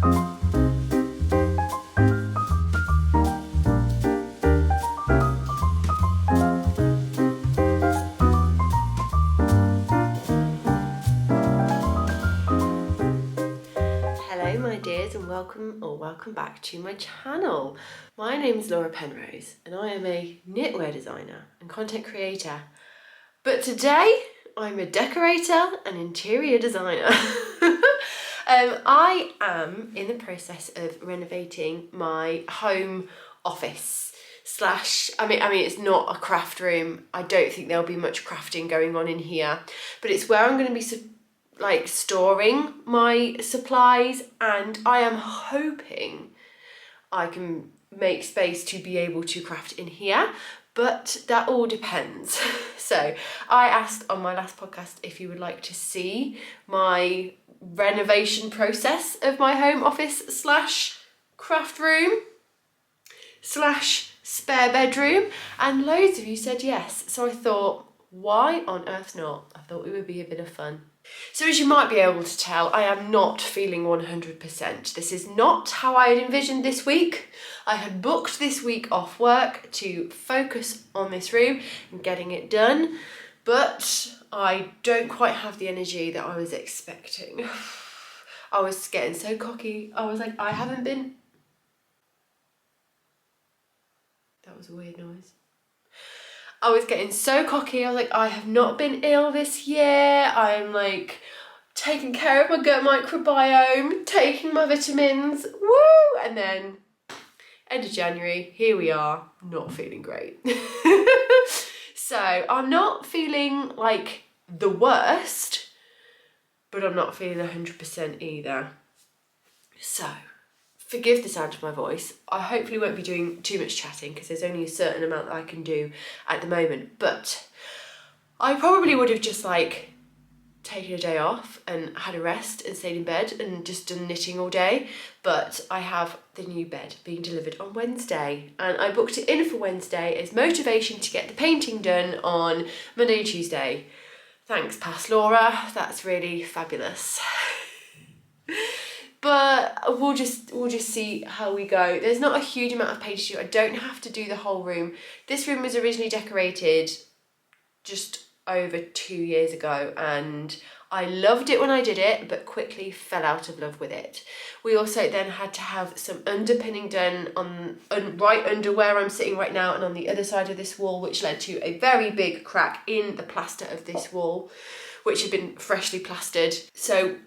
Welcome back to my channel. My name is Laura Penrose and I am a knitwear designer and content creator, but today I'm a decorator and interior designer. I am in the process of renovating my home office slash, I mean it's not a craft room. I don't think there'll be much crafting going on in here, but it's where I'm going to be like storing my supplies, and I am hoping I can make space to be able to craft in here, but that all depends. So I asked on my last podcast if you would like to see my renovation process of my home office slash craft room slash spare bedroom, and loads of you said yes. So I thought, why on earth not? I thought it would be a bit of fun. So as you might be able to tell, I am not feeling 100%. This is not how I had envisioned this week. I had booked this week off work to focus on this room and getting it done, but I don't quite have the energy that I was expecting. I was getting so cocky. I was like, I haven't been... That was a weird noise. I was getting so cocky. I was like, I have not been ill this year. I'm like taking care of my gut microbiome, taking my vitamins, woo! And then end of January, here we are, not feeling great. So I'm not feeling like the worst, but I'm not feeling 100% either. So forgive the sound of my voice. I hopefully won't be doing too much chatting because there's only a certain amount that I can do at the moment, but I probably would have just like taken a day off and had a rest and stayed in bed and just done knitting all day. But I have the new bed being delivered on Wednesday, and I booked it in for Wednesday as motivation to get the painting done on Monday and Tuesday. Thanks, past Laura, that's really fabulous. But we'll just see how we go. There's not a huge amount of painting to do. I don't have to do the whole room. This room was originally decorated just over 2 years ago, and I loved it when I did it, but quickly fell out of love with it. We also then had to have some underpinning done on right under where I'm sitting right now and on the other side of this wall, which led to a very big crack in the plaster of this wall, which had been freshly plastered. So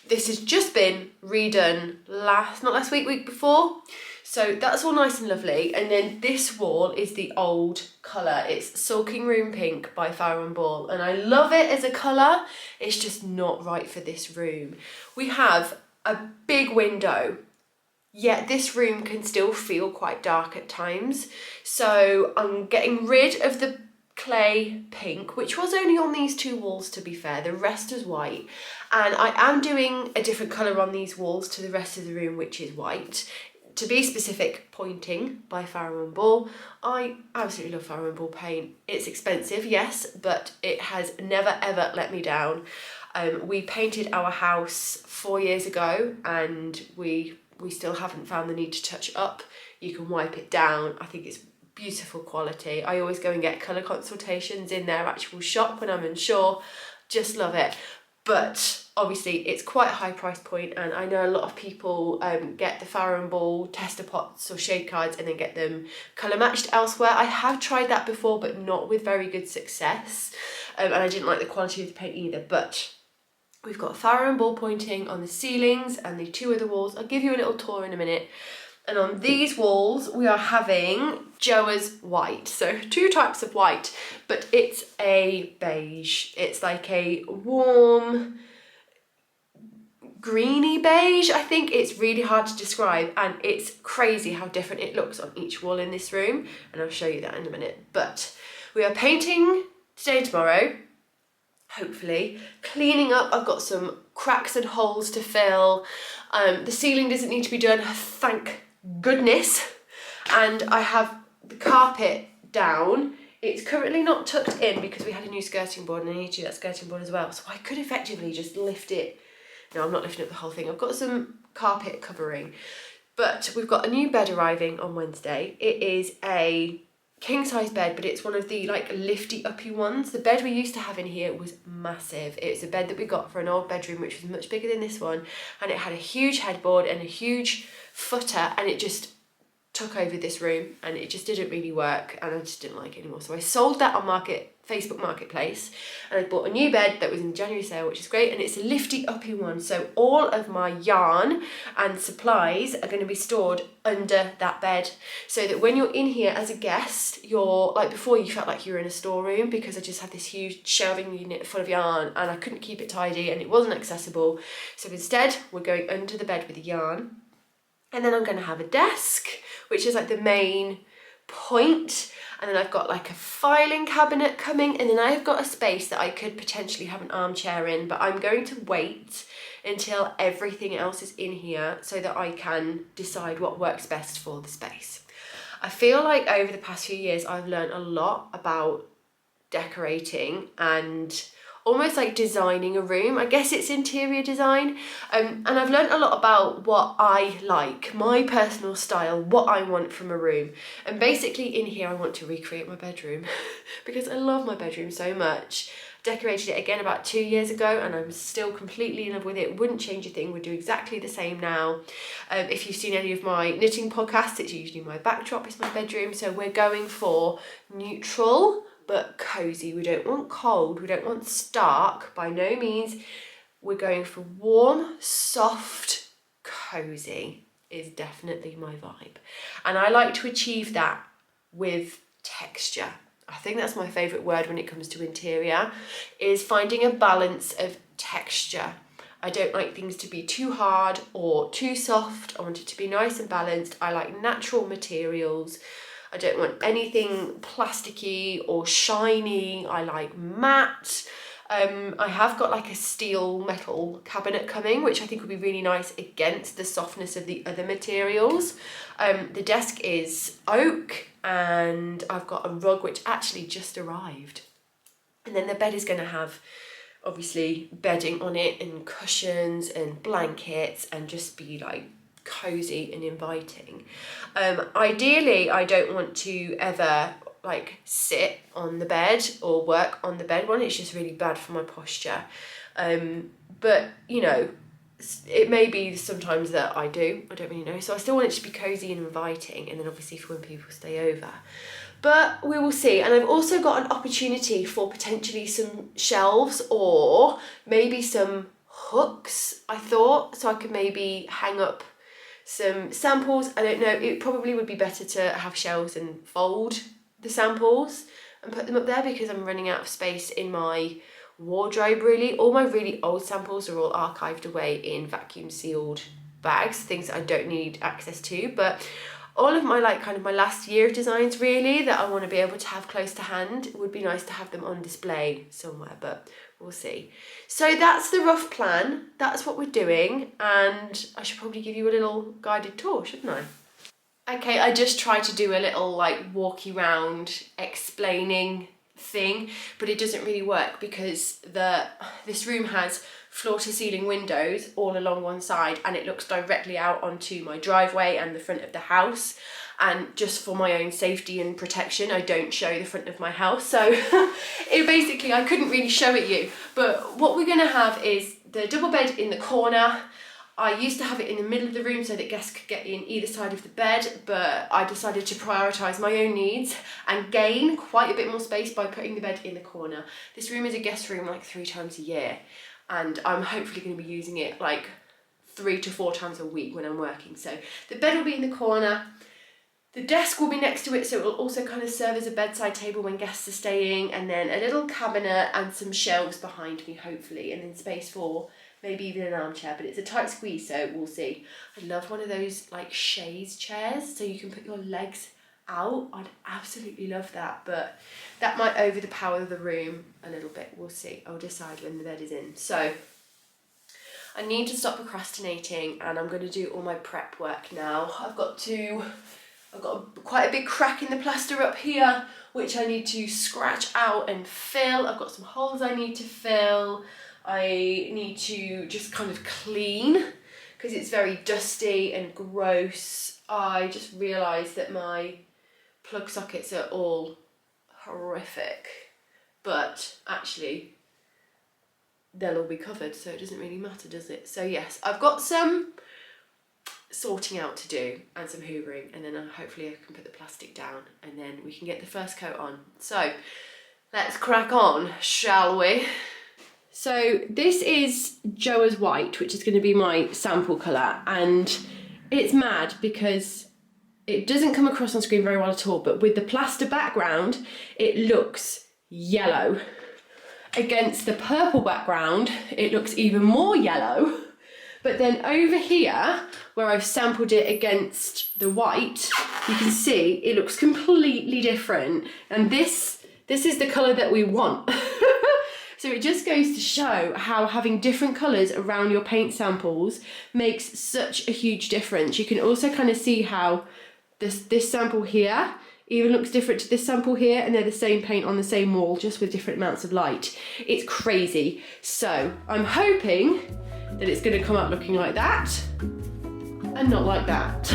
this has just been redone not last week, week before. So that's all nice and lovely. And then this wall is the old colour. It's Sulking Room Pink by Farrow. And I love it as a colour. It's just not right for this room. We have a big window, yet this room can still feel quite dark at times. So I'm getting rid of the clay pink, which was only on these two walls, to be fair. The rest is white, and I am doing a different colour on these walls to the rest of the room, which is white. To be specific, Pointing by Farrow. I absolutely love Farrow paint. It's expensive, yes, but it has never ever let me down. We painted our house 4 years ago, and we still haven't found the need to touch up. You can wipe it down. I think it's beautiful quality. I always go and get colour consultations in their actual shop when I'm unsure. Just love it. But obviously it's quite a high price point, and I know a lot of people get the Farrow tester pots or shade cards and then get them colour matched elsewhere. I have tried that before, but not with very good success, and I didn't like the quality of the paint either. But we've got Farrow Pointing on the ceilings and the two other walls. I'll give you a little tour in a minute. And on these walls, we are having Joa's white. So 2 types of white, but it's a beige. It's like a warm, greeny beige. I think it's really hard to describe, and it's crazy how different it looks on each wall in this room. And I'll show you that in a minute. But we are painting today and tomorrow, hopefully. Cleaning up, I've got some cracks and holes to fill. The ceiling doesn't need to be done, thank goodness. And I have the carpet down. It's currently not tucked in because we had a new skirting board, and I need to do that skirting board as well. So I could effectively just lift it. No, I'm not lifting up the whole thing. I've got some carpet covering. But we've got a new bed arriving on Wednesday. It is a king size bed, but it's one of the like lifty uppy ones. The bed we used to have in here was massive. It's a bed that we got for an old bedroom, which was much bigger than this one, and it had a huge headboard and a huge footer, and it just took over this room, and it just didn't really work, and I just didn't like it anymore. So I sold that on Facebook Marketplace, and I bought a new bed that was in the January sale, which is great, and it's a lifty uppy one. So all of my yarn and supplies are going to be stored under that bed, so that when you're in here as a guest, you're like, before you felt like you were in a storeroom, because I just had this huge shelving unit full of yarn and I couldn't keep it tidy and it wasn't accessible. So instead we're going under the bed with the yarn. And then I'm going to have a desk, which is like the main point. And then I've got like a filing cabinet coming. And then I've got a space that I could potentially have an armchair in. But I'm going to wait until everything else is in here so that I can decide what works best for the space. I feel like over the past few years, I've learned a lot about decorating and almost like designing a room. I guess it's interior design. And I've learned a lot about what I like, my personal style, what I want from a room. And basically in here, I want to recreate my bedroom because I love my bedroom so much. Decorated it again about 2 years ago and I'm still completely in love with it. Wouldn't change a thing, would do exactly the same now. If you've seen any of my knitting podcasts, it's usually my backdrop is my bedroom. So we're going for neutral but cozy. We don't want cold, we don't want stark, by no means. We're going for warm, soft, cozy is definitely my vibe. And I like to achieve that with texture. I think that's my favourite word when it comes to interior, is finding a balance of texture. I don't like things to be too hard or too soft. I want it to be nice and balanced. I like natural materials. I don't want anything plasticky or shiny. I like matte. I have got like a steel metal cabinet coming, which I think would be really nice against the softness of the other materials. The desk is oak and I've got a rug which actually just arrived. And then the bed is going to have obviously bedding on it and cushions and blankets and just be like cozy and inviting. Ideally, I don't want to ever like sit on the bed or work on the bed one. It's just really bad for my posture. But you know, it may be sometimes that I do, I don't really know. So I still want it to be cozy and inviting, and then obviously for when people stay over. But we will see. And I've also got an opportunity for potentially some shelves or maybe some hooks, I thought, so I could maybe hang up some samples. I don't know, it probably would be better to have shelves and fold the samples and put them up there because I'm running out of space in my wardrobe really. All my really old samples are all archived away in vacuum sealed bags, things that I don't need access to, but all of my like kind of my last year of designs really that I want to be able to have close to hand, it would be nice to have them on display somewhere, but we'll see. So that's the rough plan, that's what we're doing, and I should probably give you a little guided tour, shouldn't I? Okay, I just tried to do a little like walkie round explaining thing, but it doesn't really work because this room has floor to ceiling windows all along one side and it looks directly out onto my driveway and the front of the house, and just for my own safety and protection I don't show the front of my house, so it basically I couldn't really show it you. But what we're gonna have is the double bed in the corner. I used to have it in the middle of the room so that guests could get in either side of the bed, but I decided to prioritise my own needs and gain quite a bit more space by putting the bed in the corner. This room is a guest room like 3 times a year, and I'm hopefully going to be using it like 3 to 4 times a week when I'm working. So the bed will be in the corner. The desk will be next to it, so it will also kind of serve as a bedside table when guests are staying, and then a little cabinet and some shelves behind me hopefully, and then space for maybe even an armchair, but it's a tight squeeze, so we'll see. I love one of those like chaise chairs, so you can put your legs out. I'd absolutely love that, but that might overpower the room a little bit. We'll see. I'll decide when the bed is in. So I need to stop procrastinating, and I'm going to do all my prep work now. I've got quite a big crack in the plaster up here, which I need to scratch out and fill. I've got some holes I need to fill. I need to just kind of clean because it's very dusty and gross. I just realised that my plug sockets are all horrific, but actually they'll all be covered, so it doesn't really matter, does it? So yes, I've got some sorting out to do and some hoovering, and then hopefully I can put the plastic down and then we can get the first coat on. So let's crack on, shall we? So this is Joa's White, which is going to be my sample colour, and it's mad because it doesn't come across on screen very well at all, but with the plaster background it looks yellow. Against the purple background it looks even more yellow. But then over here, where I've sampled it against the white, you can see it looks completely different. And this is the colour that we want. So it just goes to show how having different colours around your paint samples makes such a huge difference. You can also kind of see how this sample here even looks different to this sample here, and they're the same paint on the same wall, just with different amounts of light. It's crazy. So I'm hoping that it's going to come up looking like that and not like that.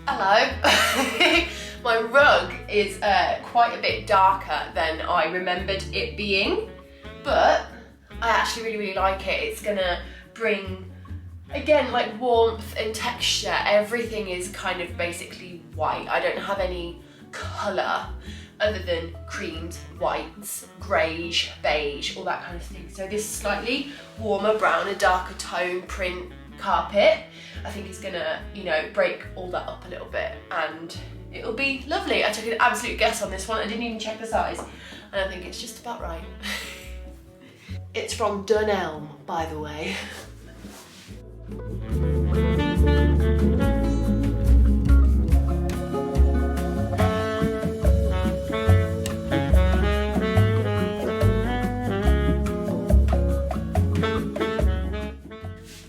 Hello. My rug is quite a bit darker than I remembered it being, but I actually really like it. It's gonna bring, again, like warmth and texture. Everything is kind of basically white. I don't have any colour other than creams, whites, greige, beige, all that kind of thing. So this slightly warmer brown, a darker tone print carpet, I think is gonna, you know, break all that up a little bit, and it'll be lovely. I took an absolute guess on this one. I didn't even check the size, and I think it's just about right. It's from Dunelm, by the way.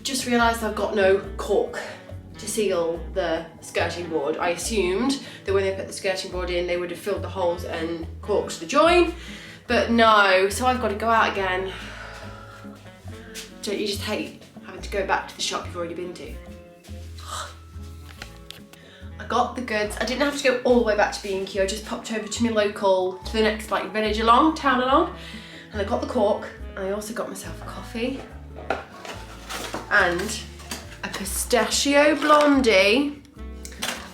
Just realised I've got no cork to seal the skirting board. I assumed that when they put the skirting board in, they would have filled the holes and corked the join, but no, so I've got to go out again. Don't you just hate having to go back to the shop you've already been to? I got the goods. I didn't have to go all the way back to B&Q. I just popped over to my local, to the next like village along, town along, and I got the cork. And I also got myself a coffee and a pistachio blondie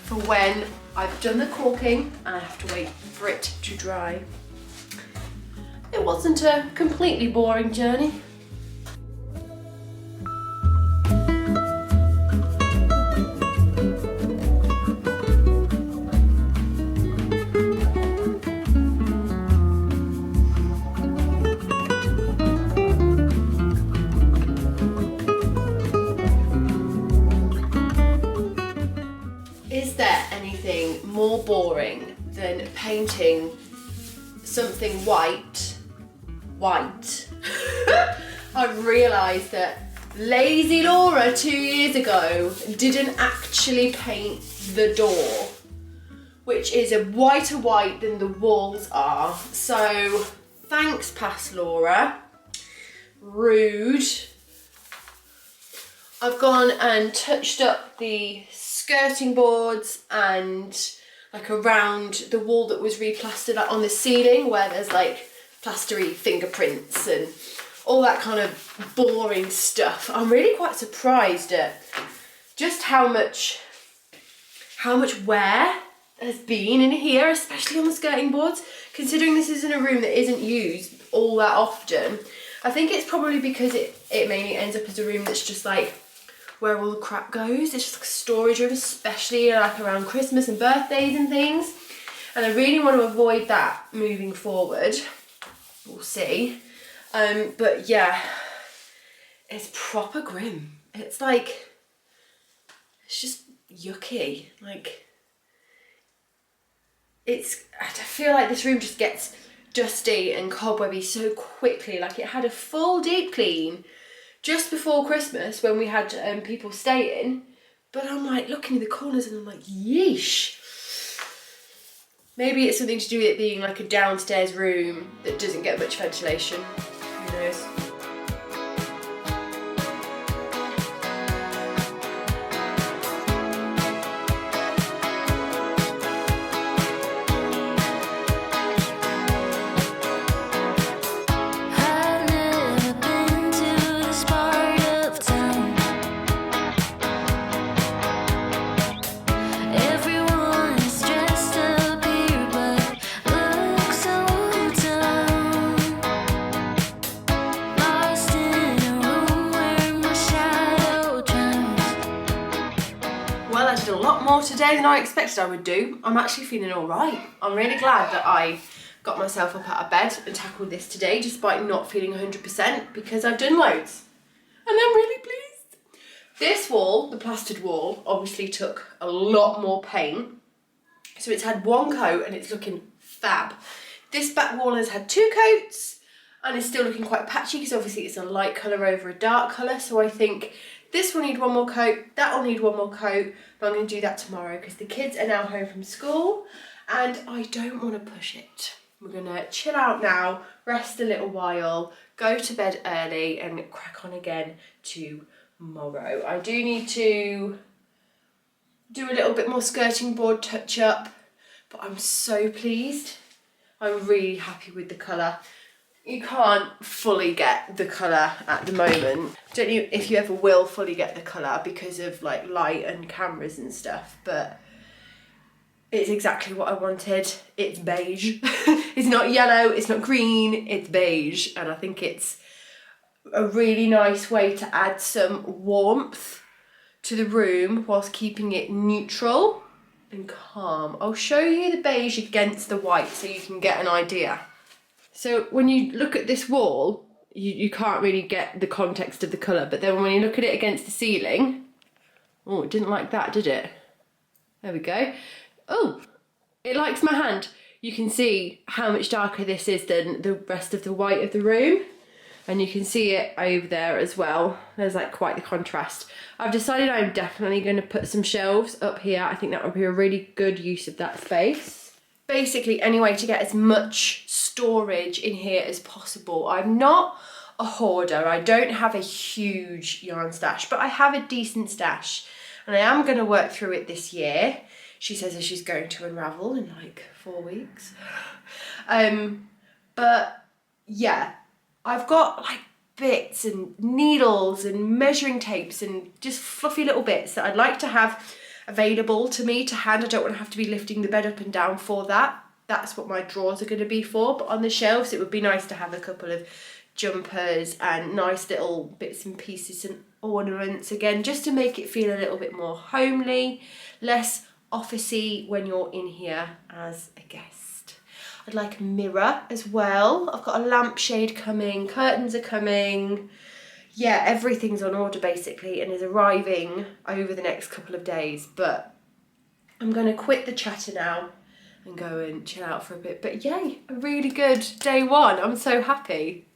for when I've done the corking and I have to wait for it to dry. It wasn't a completely boring journey. Is there anything more boring than painting something white? I've realised that lazy Laura 2 years ago didn't actually paint the door, which is a whiter white than the walls are. So thanks, past Laura. Rude. I've gone and touched up the skirting boards and like around the wall that was replastered, like on the ceiling where there's like plastery fingerprints and all that kind of boring stuff. I'm really quite surprised at just how much wear has been in here, especially on the skirting boards, considering this is in a room that isn't used all that often. I think it's probably because it mainly ends up as a room that's just like where all the crap goes. It's just like a storage room, especially like around Christmas and birthdays and things. And I really want to avoid that moving forward. We'll see. But yeah, it's proper grim. It's like, it's just yucky. Like, I feel like this room just gets dusty and cobwebby so quickly. Like, it had a full deep clean just before Christmas when we had people staying, but I'm like looking in the corners and I'm like, yeesh. Maybe it's something to do with it being like a downstairs room that doesn't get much ventilation. Who knows? Today than I expected I would do. I'm actually feeling all right. I'm really glad that I got myself up out of bed and tackled this today despite not feeling 100% because I've done loads and I'm really pleased. This wall, the plastered wall, obviously took a lot more paint. So it's had one coat and it's looking fab. This back wall has had 2 coats and it's still looking quite patchy because obviously it's a light colour over a dark colour. So I think this will need one more coat, that will need one more coat, but I'm going to do that tomorrow because the kids are now home from school and I don't want to push it. We're going to chill out now, rest a little while, go to bed early and crack on again tomorrow. I do need to do a little bit more skirting board touch up, but I'm so pleased. I'm really happy with the colour. You can't fully get the colour at the moment. Don't know if you ever will fully get the colour because of like light and cameras and stuff, but it's exactly what I wanted. It's beige. It's not yellow, it's not green, it's beige. And I think it's a really nice way to add some warmth to the room whilst keeping it neutral and calm. I'll show you the beige against the white so you can get an idea. So when you look at this wall, you can't really get the context of the colour, but then when you look at it against the ceiling, oh, it didn't like that, did it? There we go. Oh, it likes my hand. You can see how much darker this is than the rest of the white of the room. And you can see it over there as well. There's like quite the contrast. I've decided I'm definitely going to put some shelves up here. I think that would be a really good use of that space. Basically, any way to get as much storage in here as possible. I'm not a hoarder. I don't have a huge yarn stash, but I have a decent stash. And I am going to work through it this year. She says that she's going to unravel in like 4 weeks. But yeah, I've got like bits and needles and measuring tapes and just fluffy little bits that I'd like to have available to me to hand. I don't want to have to be lifting the bed up and down for that. That's what my drawers are going to be for. But on the shelves, it would be nice to have a couple of jumpers and nice little bits and pieces and ornaments again, just to make it feel a little bit more homely, less officey when you're in here as a guest. I'd like a mirror as well. I've got a lampshade coming, curtains are coming. Yeah, everything's on order basically and is arriving over the next couple of days, but I'm going to quit the chatter now and go and chill out for a bit. But yay, a really good day one. I'm so happy.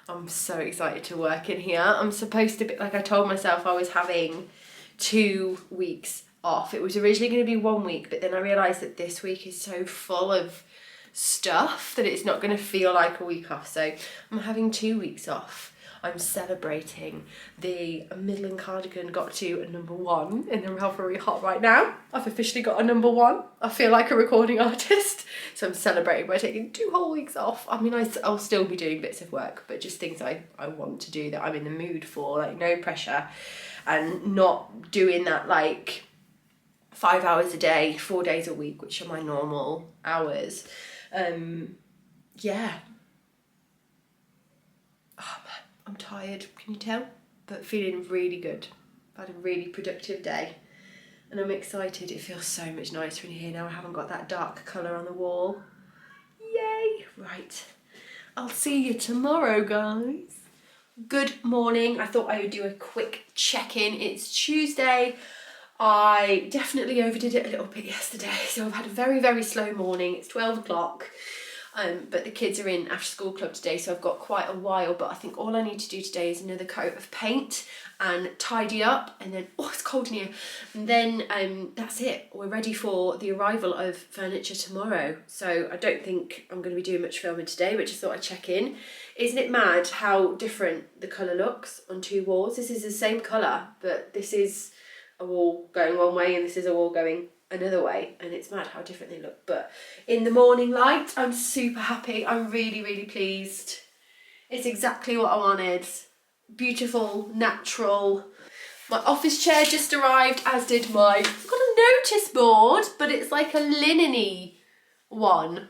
I'm so excited to work in here. I'm supposed to be, like I told myself, I was having 2 weeks off. It was originally going to be 1 week, but then I realised that this week is so full of stuff that it's not going to feel like a week off. So I'm having 2 weeks off. I'm celebrating the Midland cardigan got to a #1 in the Ravelry Hot right now. I've officially got a #1. I feel like a recording artist. So I'm celebrating by taking 2 whole weeks off. I mean, I'll still be doing bits of work, but just things I want to do that I'm in the mood for, like no pressure and not doing that like 5 hours a day, 4 days a week, which are my normal hours. Yeah. Oh man, I'm tired, can you tell? But feeling really good. I've had a really productive day and I'm excited. It feels so much nicer in here now. I haven't got that dark colour on the wall. Yay! Right, I'll see you tomorrow, guys. Good morning. I thought I would do a quick check-in. It's Tuesday. I definitely overdid it a little bit yesterday, so I've had a very, very slow morning. It's 12 o'clock. But the kids are in after school club today, so I've got quite a while, but I think all I need to do today is another coat of paint and tidy up, and then, oh, it's cold in here, and then that's it. We're ready for the arrival of furniture tomorrow, so I don't think I'm going to be doing much filming today, but just thought I'd check in. Isn't it mad how different the colour looks on two walls? This is the same colour, but this is a wall going one way and this is a wall going another way, and it's mad how different they look. But in the morning light, I'm super happy. I'm really, really pleased. It's exactly what I wanted. Beautiful, natural. My office chair just arrived, as did my, I've got a notice board, but it's like a linen-y one.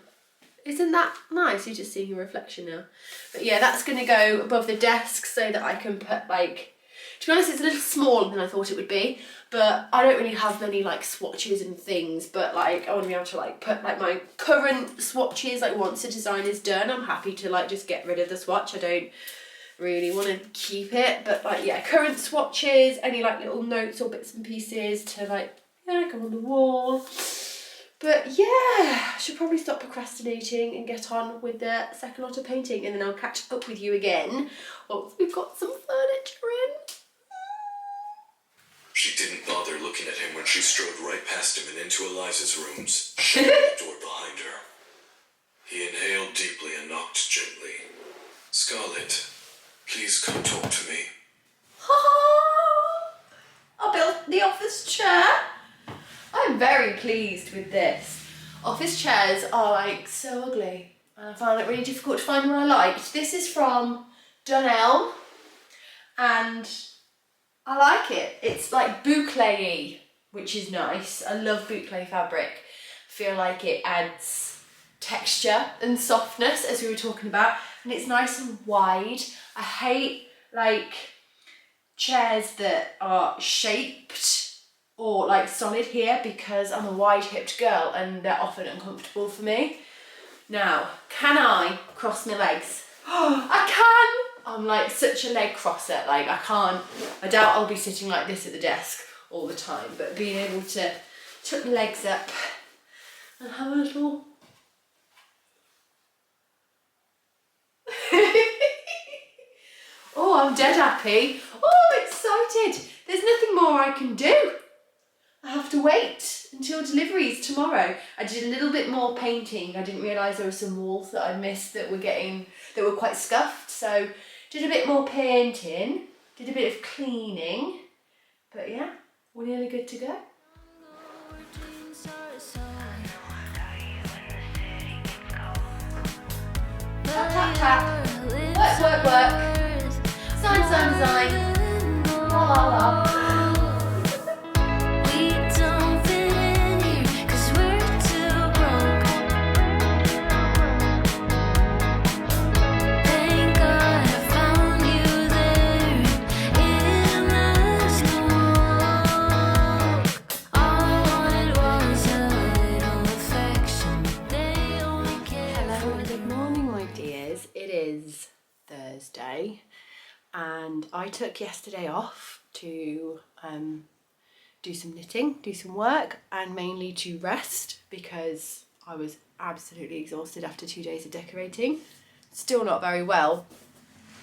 Isn't that nice? You're just seeing your reflection now. But yeah, that's going to go above the desk so that I can put, like, to be honest, it's a little smaller than I thought it would be, but I don't really have many like swatches and things, but like I want to be able to like put like my current swatches, like once the design is done, I'm happy to like just get rid of the swatch. I don't really want to keep it, but like, yeah, current swatches, any like little notes or bits and pieces to like, yeah, go on the wall. But yeah, I should probably stop procrastinating and get on with the second lot of painting, and then I'll catch up with you again once we've got some furniture in. She didn't bother looking at him when she strode right past him and into Eliza's rooms, shutting the door behind her. He inhaled deeply and knocked gently. Scarlett, please come talk to me. I built the office chair. I'm very pleased with this. Office chairs are like so ugly, and I found it really difficult to find one I liked. This is from Dunelm, and I like it. It's like boucle-y, which is nice. I love boucle fabric. I feel like it adds texture and softness, as we were talking about, and it's nice and wide. I hate like chairs that are shaped or like solid here, because I'm a wide-hipped girl and they're often uncomfortable for me. Now, can I cross my legs? Oh, I can! I'm like such a leg crosser, like I can't, I doubt I'll be sitting like this at the desk all the time, but being able to tuck my legs up and have a little oh, I'm dead happy. Oh, excited. There's nothing more I can do. I have to wait until deliveries tomorrow. I did a little bit more painting. I didn't realise there were some walls that I missed that were quite scuffed. So did a bit more painting, did a bit of cleaning. But yeah, we're nearly good to go. Tap, tap, tap. Work, work, work. Sign, sign, design. La, la, la. Thursday, and I took yesterday off to do some knitting, do some work, and mainly to rest because I was absolutely exhausted after 2 days of decorating. Still not very well,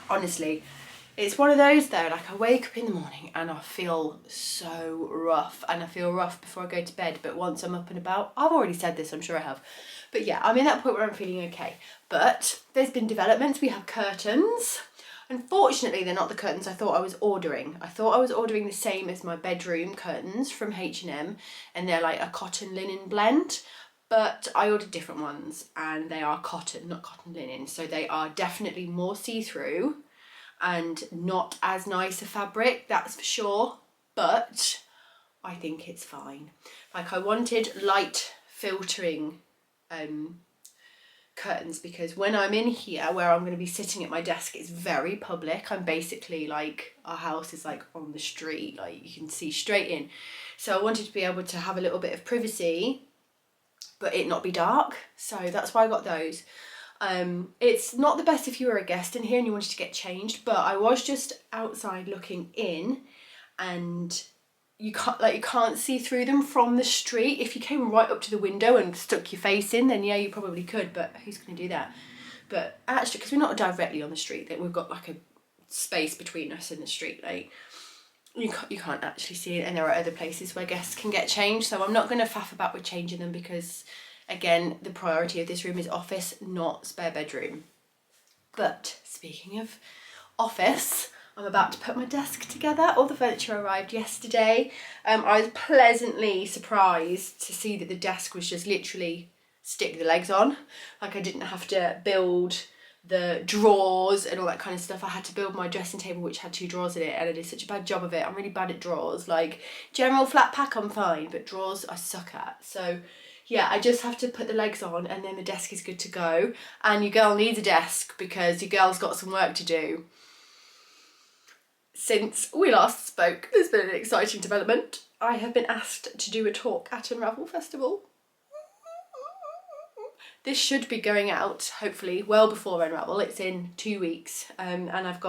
honestly. It's one of those though, like I wake up in the morning and I feel so rough, and I feel rough before I go to bed, but once I'm up and about, I've already said this, I'm sure I have, but yeah, I'm in that point where I'm feeling okay. But there's been developments. We have curtains. Unfortunately, they're not the curtains I thought I was ordering. I thought I was ordering the same as my bedroom curtains from H&M, and they're like a cotton linen blend, but I ordered different ones, and they are cotton, not cotton linen, so they are definitely more see-through and not as nice a fabric, that's for sure, but I think it's fine. Like, I wanted light filtering curtains, because when I'm in here where I'm going to be sitting at my desk, it's very public. I'm basically like, our house is like on the street, like you can see straight in. So I wanted to be able to have a little bit of privacy, but it not be dark. So that's why I got those. It's not the best if you were a guest in here and you wanted to get changed, but I was just outside looking in, and you can't see through them from the street. If you came right up to the window and stuck your face in, then yeah, you probably could, but who's going to do that? But actually, because we're not directly on the street, that we've got like a space between us and the street, like you can't actually see it, and there are other places where guests can get changed, so I'm not going to faff about with changing them, because again, the priority of this room is office, not spare bedroom. But speaking of office, I'm about to put my desk together. All the furniture arrived yesterday. I was pleasantly surprised to see that the desk was just literally stick the legs on. Like, I didn't have to build the drawers and all that kind of stuff. I had to build my dressing table, which had 2 drawers in it, and I did such a bad job of it. I'm really bad at drawers. Like, general flat pack I'm fine, but drawers I suck at. So yeah, I just have to put the legs on and then the desk is good to go. And your girl needs a desk because your girl's got some work to do. Since we last spoke, there's been an exciting development. I have been asked to do a talk at Unravel Festival. This should be going out, hopefully, well before Unravel. It's in 2 weeks. And I've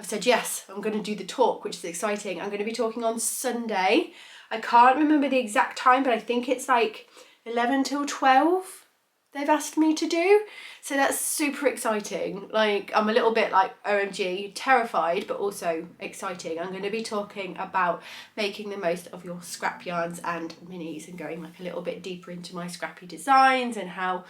said yes, I'm going to do the talk, which is exciting. I'm going to be talking on Sunday. I can't remember the exact time, but I think it's like 11 till 12 they've asked me to do. So that's super exciting. Like, I'm a little bit like, OMG, terrified, but also exciting. I'm going to be talking about making the most of your scrap yarns and minis, and going like a little bit deeper into my scrappy designs, and how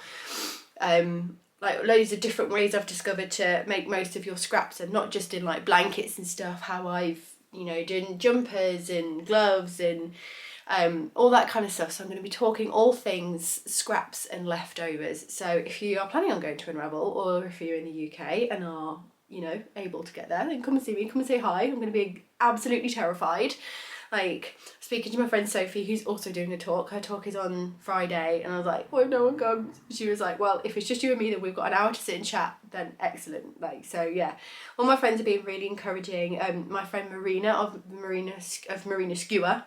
like loads of different ways I've discovered to make most of your scraps, and not just in like blankets and stuff, how I've, you know, done jumpers and gloves and all that kind of stuff. So I'm going to be talking all things scraps and leftovers. So if you are planning on going to Unravel, or if you're in the UK and are, you know, able to get there, then come and see me, come and say hi. I'm going to be absolutely terrified. Like, speaking to my friend Sophie, who's also doing a talk. Her talk is on Friday, and I was like, what if no one comes? She was like, well, if it's just you and me, then we've got an hour to sit and chat, then excellent. Like, so yeah, all my friends are being really encouraging. My friend Marina of Marina Skewer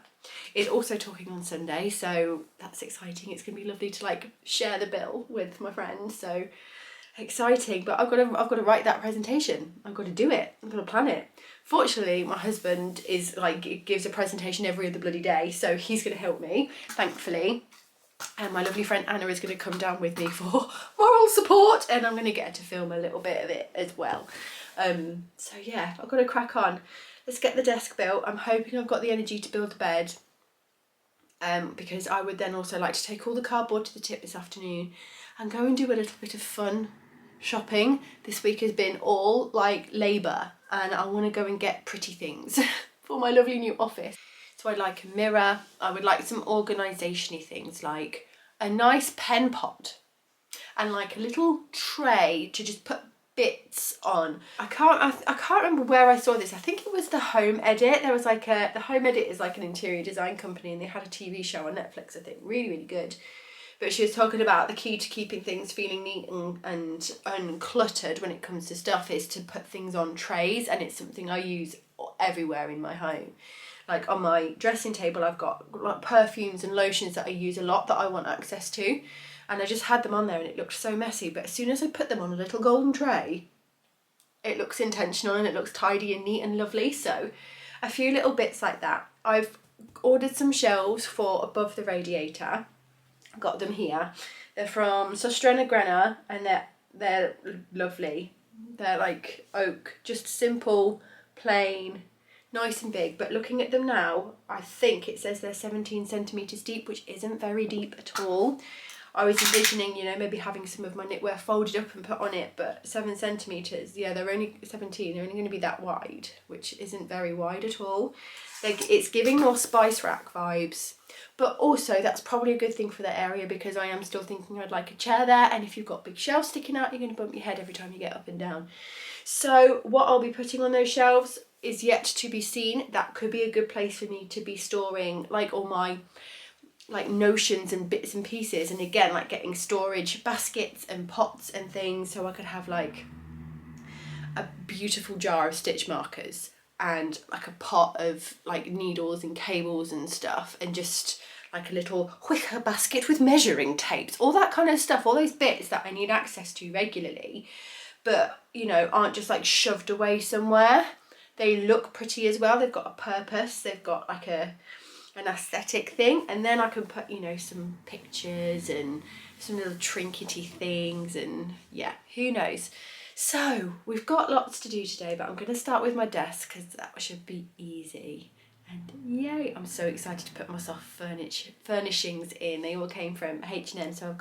is also talking on Sunday, so that's exciting. It's gonna be lovely to like share the bill with my friends. So exciting. But I've got to write that presentation. I've got to do it. I've got to plan it. Fortunately, my husband is like, gives a presentation every other bloody day, so he's going to help me, thankfully. And my lovely friend Anna is going to come down with me for moral support, and I'm going to get her to film a little bit of it as well. So yeah, I've got to crack on. Let's get the desk built. I'm hoping I've got the energy to build a bed, because I would then also like to take all the cardboard to the tip this afternoon and go and do a little bit of fun shopping. This week has been all like labour, and I want to go and get pretty things for my lovely new office. So I'd like a mirror. I would like some organisation-y things, like a nice pen pot and like a little tray to just put bits on. I can't remember where I saw this. I think it was the Home Edit. There was like the Home Edit is like an interior design company, and they had a TV show on Netflix, I think, really, really good. But she was talking about the key to keeping things feeling neat and uncluttered when it comes to stuff is to put things on trays, and it's something I use everywhere in my home. Like on my dressing table, I've got like perfumes and lotions that I use a lot that I want access to, and I just had them on there and it looked so messy. But as soon as I put them on a little golden tray, it looks intentional and it looks tidy and neat and lovely. So a few little bits like that. I've ordered some shelves for above the radiator. Got them here. They're from Sostrene Grene, and they're lovely. They're like oak, just simple, plain, nice and big. But looking at them now, I think it says they're 17 centimetres deep, which isn't very deep at all. I was envisioning, you know, maybe having some of my knitwear folded up and put on it, but 7 centimetres, yeah, they're only 17. They're only going to be that wide, which isn't very wide at all. Like, it's giving more spice rack vibes. But also, that's probably a good thing for that area, because I am still thinking I'd like a chair there, and if you've got big shelves sticking out, you're going to bump your head every time you get up and down. So what I'll be putting on those shelves is yet to be seen. That could be a good place for me to be storing like all my like notions and bits and pieces, and again, like getting storage baskets and pots and things, so I could have like a beautiful jar of stitch markers and like a pot of like needles and cables and stuff, and just like a little wicker basket with measuring tapes, all that kind of stuff, all those bits that I need access to regularly, but you know, aren't just like shoved away somewhere. They look pretty as well. They've got a purpose. They've got like an aesthetic thing. And then I can put, you know, some pictures and some little trinkety things, and yeah, who knows. So we've got lots to do today, but I'm going to start with my desk because that should be easy. And yay, I'm so excited to put my soft furnishings in. They all came from H&M, so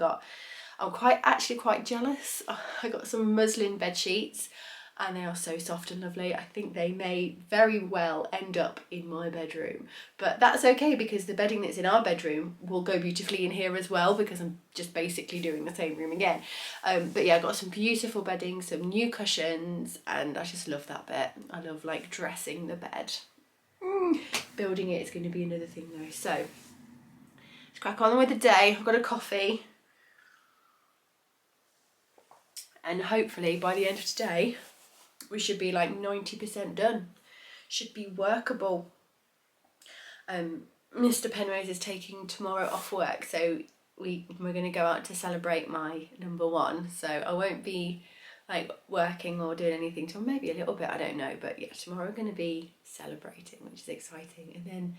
I'm actually quite jealous. I got some muslin bed sheets and they are so soft and lovely. I think they may very well end up in my bedroom, but that's okay because the bedding that's in our bedroom will go beautifully in here as well, because I'm just basically doing the same room again. But yeah, I got some beautiful bedding, some new cushions, and I just love that bit. I love like dressing the bed. Building it is going to be another thing though. So let's crack on with the day. I've got a coffee, and hopefully by the end of today we should be like 90% done. Should be workable. Mr. Penrose is taking tomorrow off work, so we're going to go out to celebrate my number one. So I won't be like working or doing anything till maybe a little bit, I don't know. But yeah, tomorrow we're going to be celebrating, which is exciting. And then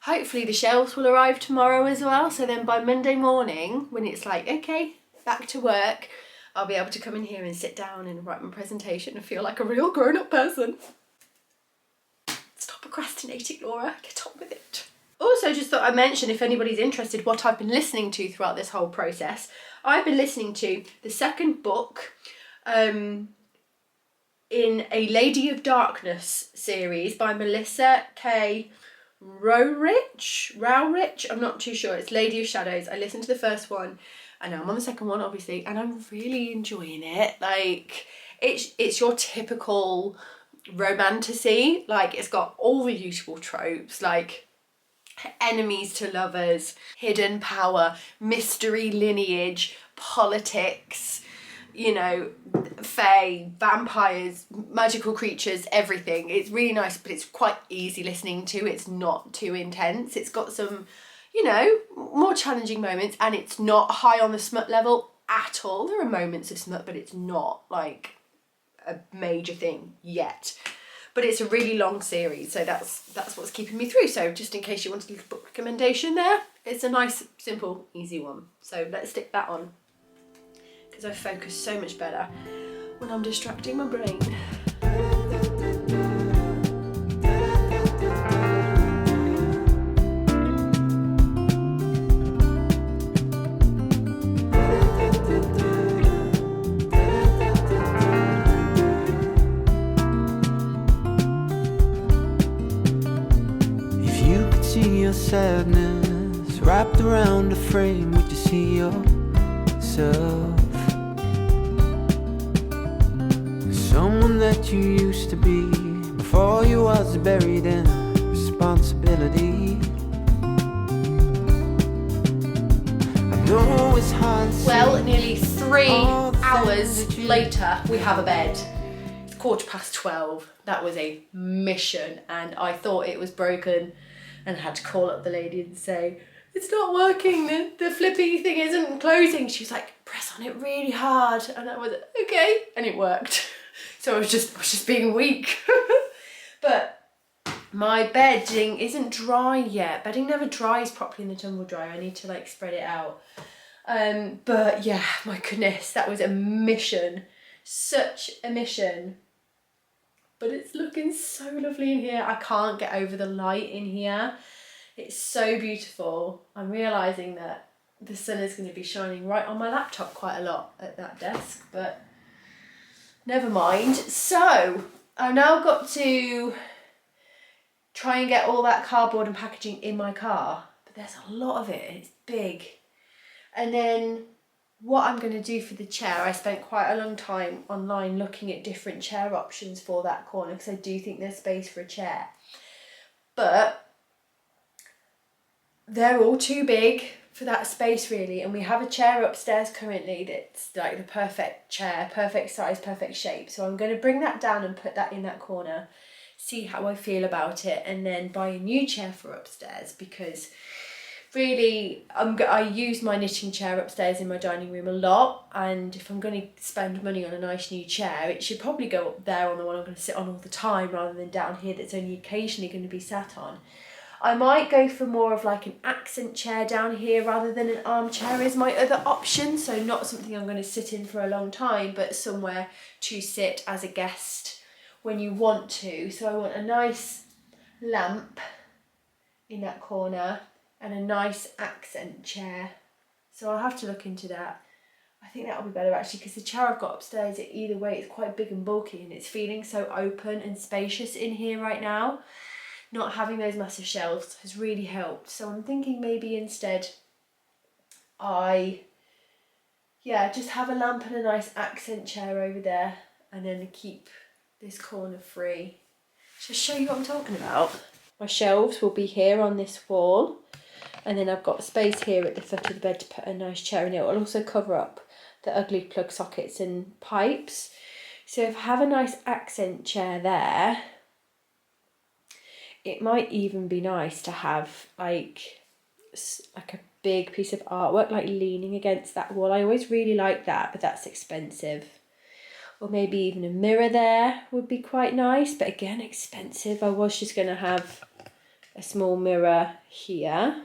hopefully the shelves will arrive tomorrow as well. So then by Monday morning, when it's like, okay, back to work, I'll be able to come in here and sit down and write my presentation and feel like a real grown-up person. Stop procrastinating, Laura. Get on with it. Also, just thought I'd mention, if anybody's interested, what I've been listening to throughout this whole process. I've been listening to the second book in a Lady of Darkness series by Melissa K. Rowrich. I'm not too sure. It's Lady of Shadows. I listened to the first one, and now I'm on the second one, obviously, and I'm really enjoying it. Like, it's your typical romantasy. Like, it's got all the usual tropes, like enemies to lovers, hidden power, mystery lineage, politics, you know, fae, vampires, magical creatures, everything. It's really nice, but it's quite easy listening to. It's not too intense. It's got some, you know, more challenging moments, and it's not high on the smut level at all. There are moments of smut, but it's not like a major thing yet. But it's a really long series, so that's what's keeping me through. So just in case you wanted a little book recommendation there, it's a nice, simple, easy one. So let's stick that on, because I focus so much better when I'm distracting my brain. Sadness wrapped around a frame, would you see yourself? Someone that you used to be before you was buried in responsibility. I know it's hard. Well, nearly 3 hours later, we have a bed. It's 12:15. That was a mission, and I thought it was broken, and had to call up the lady and say, it's not working, the flippy thing isn't closing. She was like, press on it really hard. And I was okay, and it worked. So I was just being weak. But my bedding isn't dry yet. Bedding never dries properly in the tumble dryer. I need to like spread it out. But yeah, my goodness, that was a mission. Such a mission. But it's looking so lovely in here. I can't get over the light in here. It's so beautiful. I'm realising that the sun is going to be shining right on my laptop quite a lot at that desk, but never mind. So I've now got to try and get all that cardboard and packaging in my car, but there's a lot of it and it's big. And then what I'm going to do for the chair, I spent quite a long time online looking at different chair options for that corner, because I do think there's space for a chair. But they're all too big for that space really, and we have a chair upstairs currently that's like the perfect chair, perfect size, perfect shape. So I'm going to bring that down and put that in that corner, see how I feel about it, and then buy a new chair for upstairs, because really, I use my knitting chair upstairs in my dining room a lot, and if I'm going to spend money on a nice new chair, it should probably go up there on the one I'm going to sit on all the time rather than down here that's only occasionally going to be sat on. I might go for more of like an accent chair down here rather than an armchair is my other option, so not something I'm going to sit in for a long time, but somewhere to sit as a guest when you want to. So I want a nice lamp in that corner and a nice accent chair. So I'll have to look into that. I think that'll be better actually, because the chair I've got upstairs, either way, it's quite big and bulky, and it's feeling so open and spacious in here right now. Not having those massive shelves has really helped. So I'm thinking maybe instead just have a lamp and a nice accent chair over there, and then keep this corner free. Just show you what I'm talking about. My shelves will be here on this wall, and then I've got space here at the foot of the bed to put a nice chair in it. It will also cover up the ugly plug sockets and pipes. So if I have a nice accent chair there, it might even be nice to have like a big piece of artwork like leaning against that wall. I always really like that, but that's expensive. Or maybe even a mirror there would be quite nice, but again, expensive. I was just going to have a small mirror here.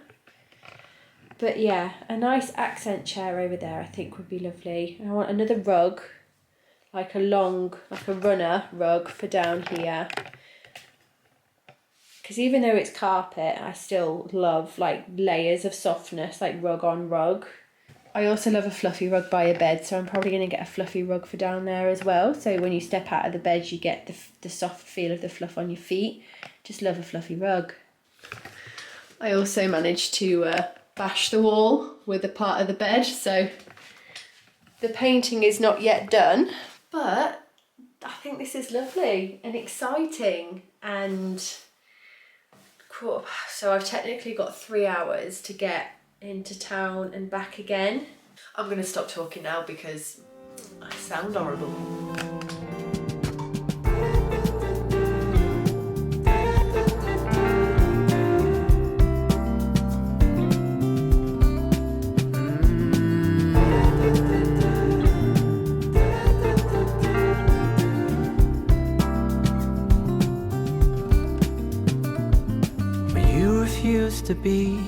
But yeah, a nice accent chair over there I think would be lovely. And I want another rug, like a runner rug for down here. Because even though it's carpet, I still love like layers of softness, like rug on rug. I also love a fluffy rug by a bed, so I'm probably going to get a fluffy rug for down there as well. So when you step out of the bed, you get the soft feel of the fluff on your feet. Just love a fluffy rug. I also managed to bash the wall with a part of the bed, so the painting is not yet done, but I think this is lovely and exciting. And cool. So I've technically got 3 hours to get into town and back again. I'm going to stop talking now because I sound horrible. You refuse to be,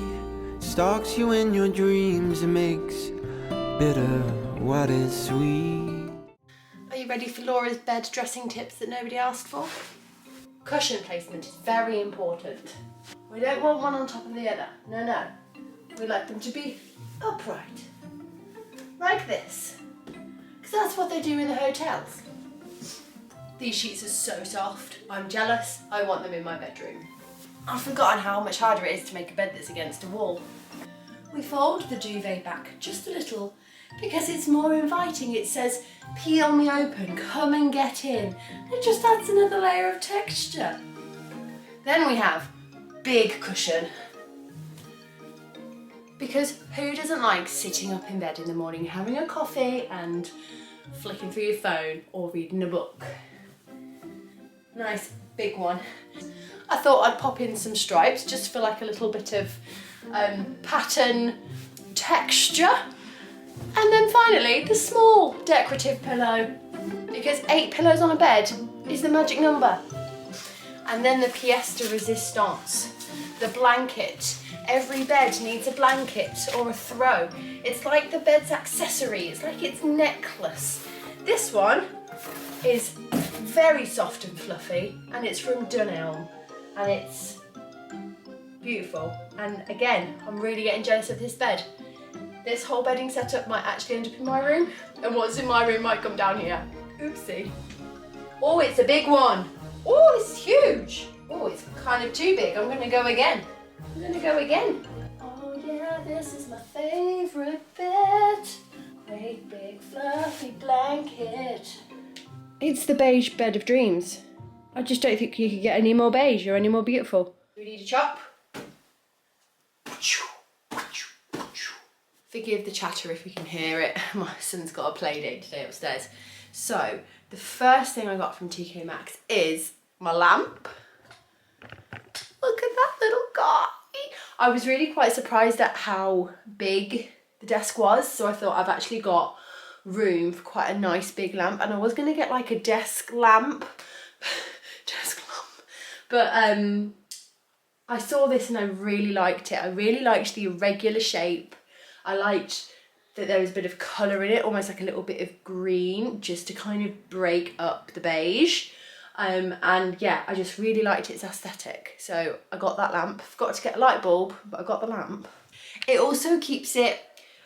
stalks you in your dreams and makes bitter what is sweet. Are you ready for Laura's bed dressing tips that nobody asked for? Cushion placement is very important. We don't want one on top of the other. No. We like them to be upright. Like this. Because that's what they do in the hotels. These sheets are so soft. I'm jealous. I want them in my bedroom. I've forgotten how much harder it is to make a bed that's against a wall. We fold the duvet back just a little because it's more inviting. It says, peel me open, come and get in. It just adds another layer of texture. Then we have big cushion. Because who doesn't like sitting up in bed in the morning, having a coffee and flicking through your phone or reading a book? Nice big one. I thought I'd pop in some stripes just for like a little bit of pattern texture. And then finally, the small decorative pillow, because 8 pillows on a bed is the magic number. And then the pièce de résistance, the blanket. Every bed needs a blanket or a throw. It's like the bed's accessory, it's like its necklace. This one is very soft and fluffy, and it's from Dunelm, and it's beautiful. And again, I'm really getting jealous of this bed. This whole bedding setup might actually end up in my room, and what's in my room might come down here. Oopsie. Oh, it's a big one. Oh, it's huge. Oh, it's kind of too big. I'm gonna go again. Oh yeah, this is my favorite bed. Great big fluffy blanket. It's the beige bed of dreams. I just don't think you could get any more beige or any more beautiful. Do we need a chop? Forgive the chatter if you can hear it. My son's got a play date today upstairs. So, the first thing I got from TKMaxx is my lamp. Look at that little guy. I was really quite surprised at how big the desk was, so I thought I've actually got room for quite a nice big lamp, and I was going to get like a desk lamp, but I saw this and I really liked it. I really liked the irregular shape. I liked that there was a bit of colour in it, almost like a little bit of green, just to kind of break up the beige. And yeah, I just really liked its aesthetic. So I got that lamp. Forgot to get a light bulb, but I got the lamp. It also keeps it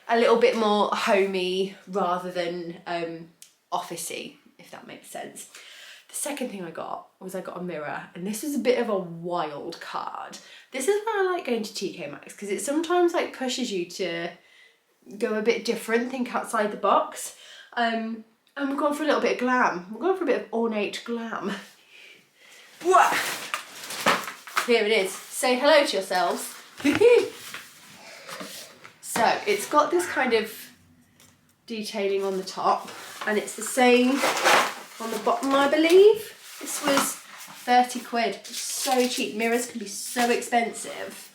a little bit more homey rather than officey, if that makes sense. The second thing I got a mirror, and this is a bit of a wild card. This is why I like going to TKMaxx, because it sometimes like pushes you to go a bit different, think outside the box. And we're going for a little bit of glam. We're going for a bit of ornate glam. Here it is. Say hello to yourselves. So it's got this kind of detailing on the top, and it's the same on the bottom, I believe. This was 30 quid. It's so cheap. Mirrors can be so expensive.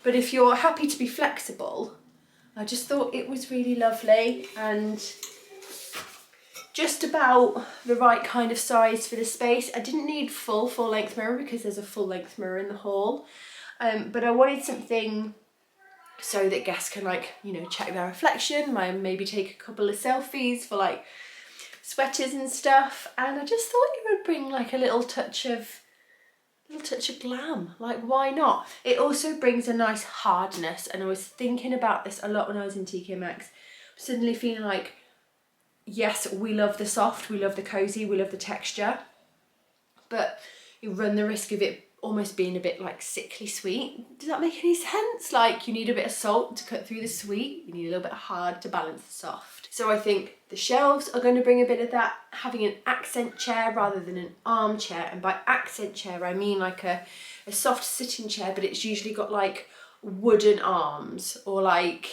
But if you're happy to be flexible, I just thought it was really lovely and just about the right kind of size for the space. I didn't need full length mirror because there's a full length mirror in the hall. But I wanted something so that guests can, like, you know, check their reflection, maybe take a couple of selfies for like sweaters and stuff. And I just thought it would bring like a little touch of glam. Like, why not? It also brings a nice hardness, and I was thinking about this a lot when I was in TKMaxx. Suddenly feeling like, yes, we love the soft, we love the cozy, we love the texture, but you run the risk of it almost being a bit like sickly sweet. Does that make any sense? Like, you need a bit of salt to cut through the sweet, you need a little bit of hard to balance the soft. So I think the shelves are going to bring a bit of that, having an accent chair rather than an armchair. And by accent chair, I mean like a soft sitting chair, but it's usually got like wooden arms, or like,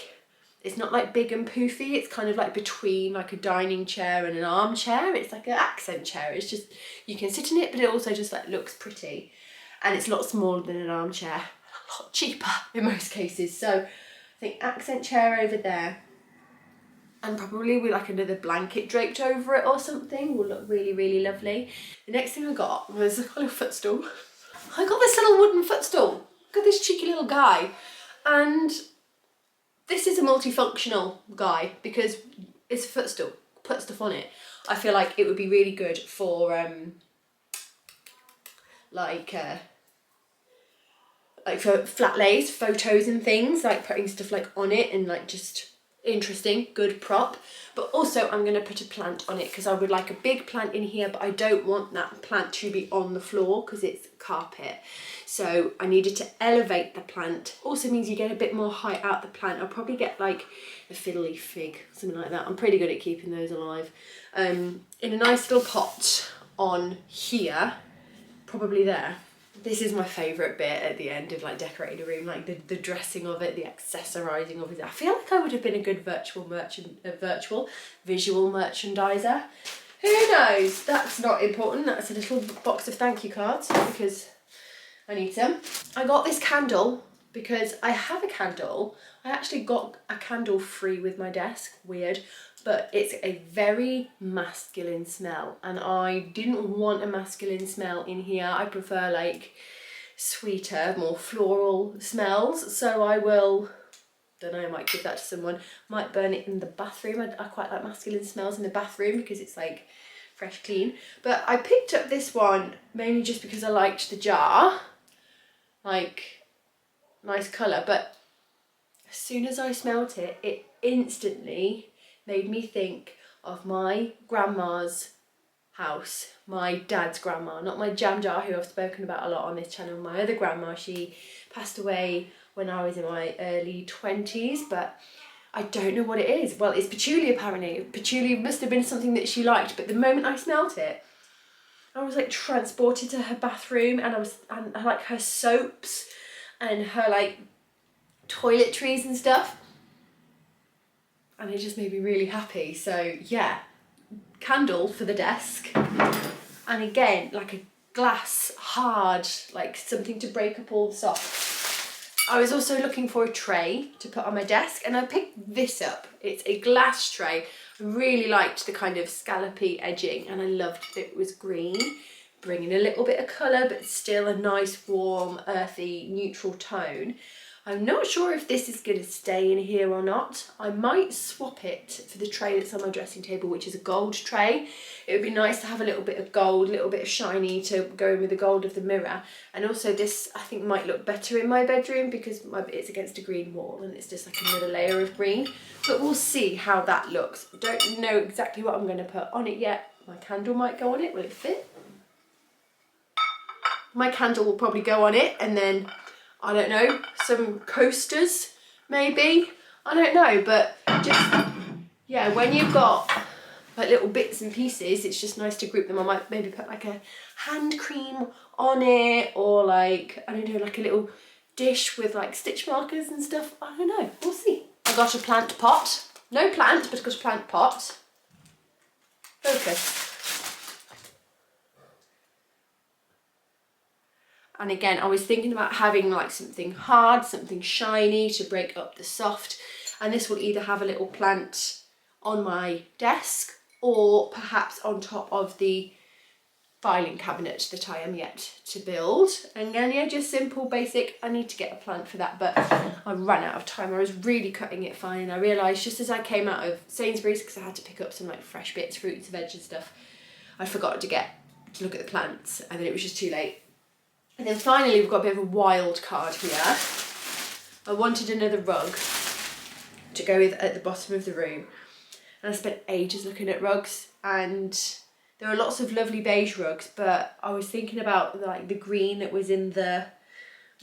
it's not like big and poofy, it's kind of like between like a dining chair and an armchair. It's like an accent chair. It's just, you can sit in it, but it also just like looks pretty. And it's a lot smaller than an armchair, a lot cheaper in most cases. So I think accent chair over there, and probably with like another blanket draped over it or something, will look really, really lovely. The next thing I got was a little footstool. I got this little wooden footstool. Look at this cheeky little guy. And this is a multifunctional guy because it's a footstool. Put stuff on it. I feel like it would be really good for for flat lays, photos and things, like putting stuff like on it and like just interesting, good prop. But also I'm going to put a plant on it because I would like a big plant in here, but I don't want that plant to be on the floor because it's carpet. So I needed to elevate the plant. Also means you get a bit more height out the plant. I'll probably get like a fiddly fig, something like that. I'm pretty good at keeping those alive. In a nice little pot on here, probably there. This is my favourite bit at the end of like decorating a room, like the dressing of it, the accessorising of it. I feel like I would have been a good visual merchandiser. Who knows? That's not important. That's a little box of thank you cards because I need some. I got this candle because I have a candle. I actually got a candle free with my desk, weird, but it's a very masculine smell and I didn't want a masculine smell in here. I prefer like sweeter, more floral smells, so I will, don't know, I might give that to someone, might burn it in the bathroom. I quite like masculine smells in the bathroom because it's like fresh, clean. But I picked up this one mainly just because I liked the jar, like nice colour, but as soon as I smelt it, it instantly made me think of my grandma's house, my dad's grandma, not my jam jar who I've spoken about a lot on this channel. My other grandma, she passed away when I was in my early 20s, but I don't know what it is. Well, it's patchouli apparently. Patchouli must have been something that she liked, but the moment I smelt it, I was like transported to her bathroom, and I like her soaps and her like toiletries and stuff. And it just made me really happy. So yeah, candle for the desk. And again, like a glass, hard, like something to break up all the soft. I was also looking for a tray to put on my desk, and I picked this up. It's a glass tray. I really liked the kind of scallopy edging, and I loved that it was green, bringing a little bit of colour, but still a nice, warm, earthy, neutral tone. I'm not sure if this is going to stay in here or not. I might swap it for the tray that's on my dressing table, which is a gold tray. It would be nice to have a little bit of gold, a little bit of shiny to go in with the gold of the mirror. And also this, I think, might look better in my bedroom because it's against a green wall and it's just like another layer of green. But we'll see how that looks. I don't know exactly what I'm going to put on it yet. My candle might go on it. Will it fit? My candle will probably go on it, and then, I don't know, some coasters maybe. I don't know, but just, yeah, when you've got like little bits and pieces, it's just nice to group them. I might maybe put like a hand cream on it, or like, I don't know, like a little dish with like stitch markers and stuff. I don't know, we'll see. I got a plant pot. No plant, but I got a plant pot. Focus. And again, I was thinking about having like something hard, something shiny to break up the soft. And this will either have a little plant on my desk or perhaps on top of the filing cabinet that I am yet to build. And again, yeah, just simple, basic. I need to get a plant for that, but I ran out of time. I was really cutting it fine, and I realised just as I came out of Sainsbury's, because I had to pick up some like fresh bits, fruits, veg and stuff, I forgot to look at the plants, and then it was just too late. And then finally we've got a bit of a wild card here. I wanted another rug to go with at the bottom of the room. And I spent ages looking at rugs, and there are lots of lovely beige rugs, but I was thinking about like the green that was in the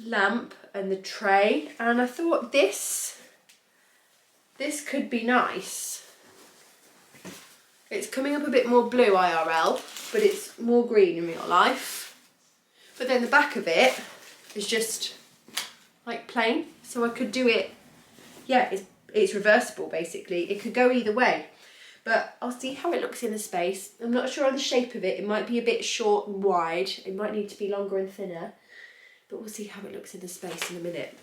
lamp and the tray, and I thought this could be nice. It's coming up a bit more blue IRL, but it's more green in real life. But then the back of it is just like plain, so I could do it, yeah, it's reversible basically. It could go either way, but I'll see how it looks in the space. I'm not sure on the shape of it. It might be a bit short and wide. It might need to be longer and thinner, but we'll see how it looks in the space in a minute.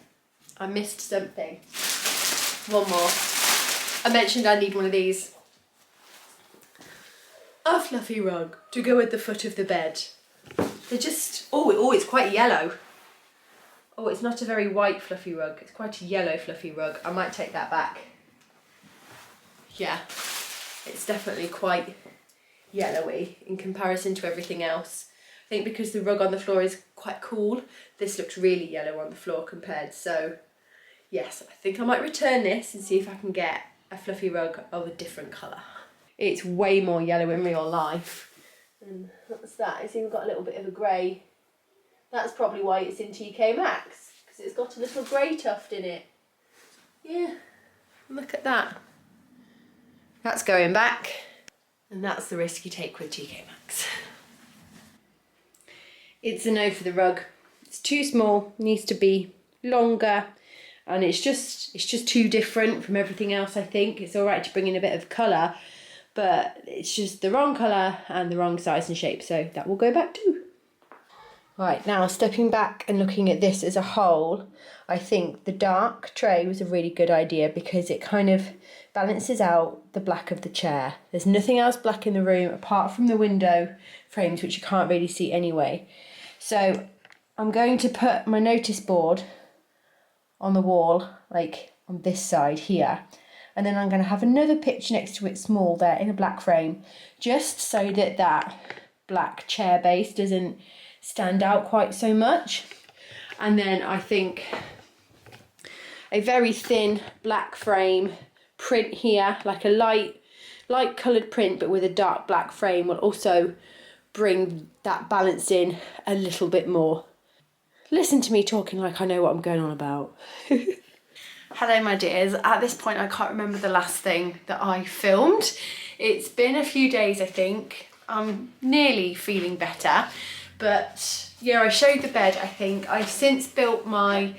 I missed something. One more. I mentioned I need one of these. A fluffy rug to go at the foot of the bed. They're just, oh, it's quite yellow. Oh, it's not a very white fluffy rug. It's quite a yellow fluffy rug. I might take that back. Yeah, it's definitely quite yellowy in comparison to everything else. I think because the rug on the floor is quite cool, this looks really yellow on the floor compared. So yes, I think I might return this and see if I can get a fluffy rug of a different colour. It's way more yellow in real life. And what's that? It's even got a little bit of a grey. That's probably why it's in TKMaxx, because it's got a little grey tuft in it. Yeah, look at that. That's going back. And that's the risk you take with TKMaxx. It's a no for the rug. It's too small, needs to be longer, and it's just too different from everything else, I think. It's all right to bring in a bit of colour, but it's just the wrong colour and the wrong size and shape, so that will go back too. Right, now stepping back and looking at this as a whole, I think the dark tray was a really good idea because it kind of balances out the black of the chair. There's nothing else black in the room apart from the window frames, which you can't really see anyway. So I'm going to put my notice board on the wall, like on this side here. And then I'm going to have another picture next to it, small there, in a black frame, just so that that black chair base doesn't stand out quite so much. And then I think a very thin black frame print here, like a light coloured print, but with a dark black frame, will also bring that balance in a little bit more. Listen to me talking like I know what I'm going on about. Hello my dears, at this point I can't remember the last thing that I filmed. It's been a few days, I think. I'm nearly feeling better, but yeah, I showed the bed, I think. I've since built my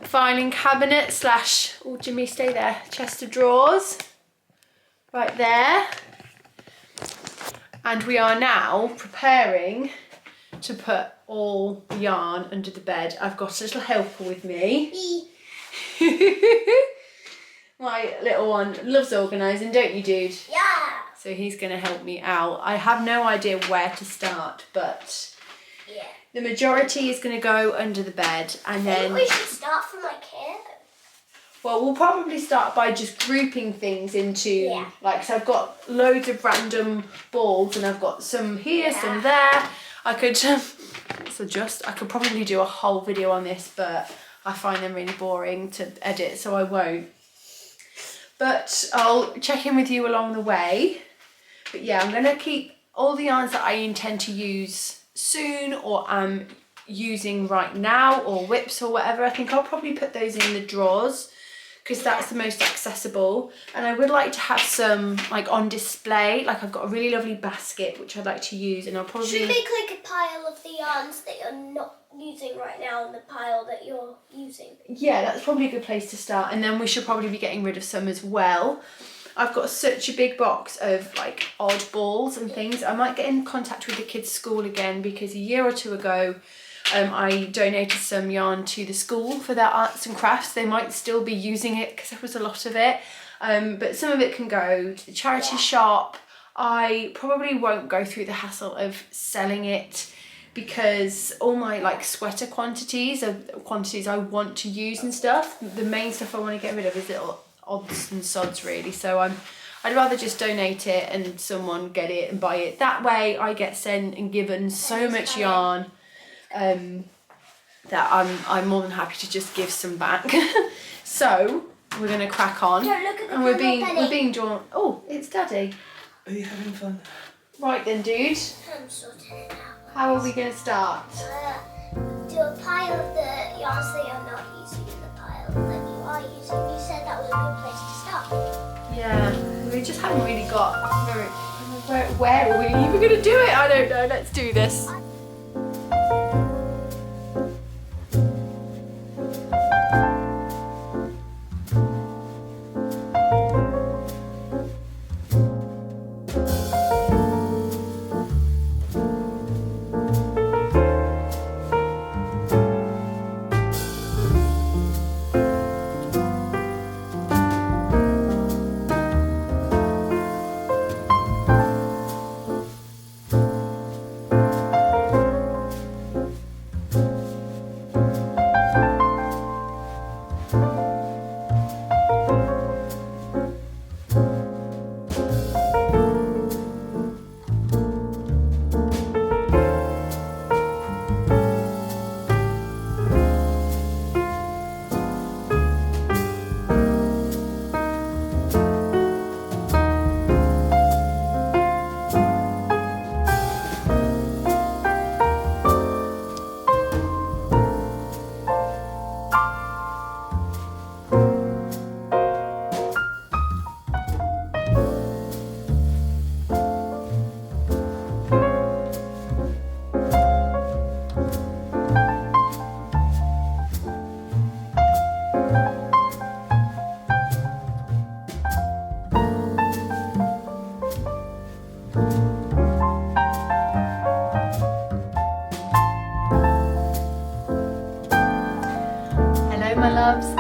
filing cabinet slash, oh Jimmy stay there, chest of drawers, right there. And we are now preparing to put all the yarn under the bed. I've got a little helper with me. My little one loves organising, don't you, dude? Yeah. So he's going to help me out. I have no idea where to start, but Yeah. the majority is going to go under the bed, and I then... think we should start from Ikea. Well, we'll probably start by just grouping things into, like, so I've got loads of random balls, and I've got some here, some there. I could, I could probably do a whole video on this, but I find them really boring to edit, so I won't. But I'll check in with you along the way. But yeah, I'm going to keep all the yarns that I intend to use soon, or I'm using right now, or whips or whatever. I think I'll probably put those in the drawers, because that's the most accessible. And I would like to have some like on display. Like I've got a really lovely basket which I'd like to use, and I'll probably... Should we make like a pile of the yarns that you're not using right now and the pile that you're using? Yeah, that's probably a good place to start. And then we should probably be getting rid of some as well. I've got such a big box of like odd balls and things. I might get in contact with the kids' school again, because a year or two ago I donated some yarn to the school for their arts and crafts. They might still be using it because there was a lot of it, but some of it can go to the charity shop. I probably won't go through the hassle of selling it, because all my like sweater quantities are quantities I want to use and stuff. The main stuff I want to get rid of is little odds and sods really, so I'd rather just donate it and someone get it and buy it. That way I get sent and given so much yarn that I'm more than happy to just give some back. So we're gonna crack on. Don't look at the and we're being drawn. Oh, it's Daddy. Are you having fun? Right then, dude. I'm sorting it out. How are we gonna start? Do a pile of the yarns that you're not using in the pile that you are using. You said that was a good place to start. Yeah, we just haven't really got where are we even gonna do it? I don't know. Let's do this.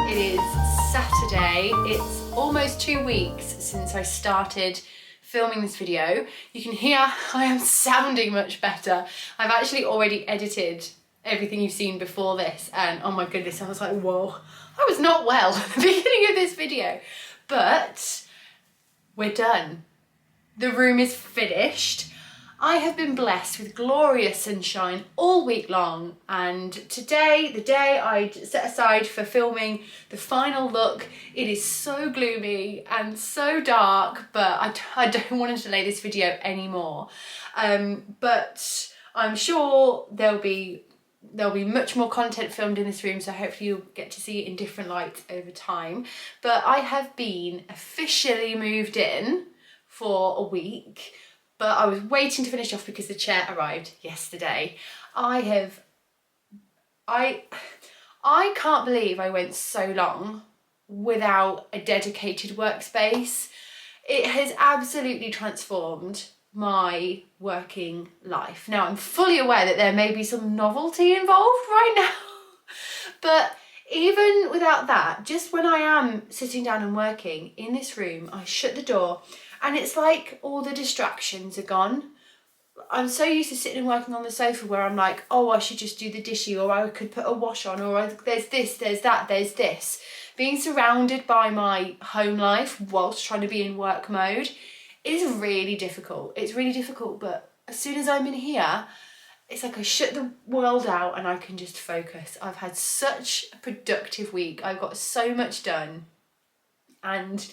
It is Saturday. It's almost 2 weeks since I started filming this video. You can hear I am sounding much better. I've actually already edited everything you've seen before this, and oh my goodness, I was like, whoa, I was not well at the beginning of this video. But we're done. The room is finished. I have been blessed with glorious sunshine all week long, and today, the day I set aside for filming the final look, it is so gloomy and so dark, but I don't want to delay this video anymore. But I'm sure there'll be much more content filmed in this room, so hopefully you'll get to see it in different lights over time. But I have been officially moved in for a week. But I was waiting to finish off because the chair arrived yesterday. I can't believe I went so long without a dedicated workspace. It has absolutely transformed my working life. Now, I'm fully aware that there may be some novelty involved right now, but even without that, just when I am sitting down and working in this room, I shut the door and it's like all the distractions are gone. I'm so used to sitting and working on the sofa where I'm like, oh, I should just do the dishy, or I could put a wash on, or there's this, there's that, there's this. Being surrounded by my home life whilst trying to be in work mode is really difficult. It's really difficult, but as soon as I'm in here, it's like I shut the world out and I can just focus. I've had such a productive week. I've got so much done and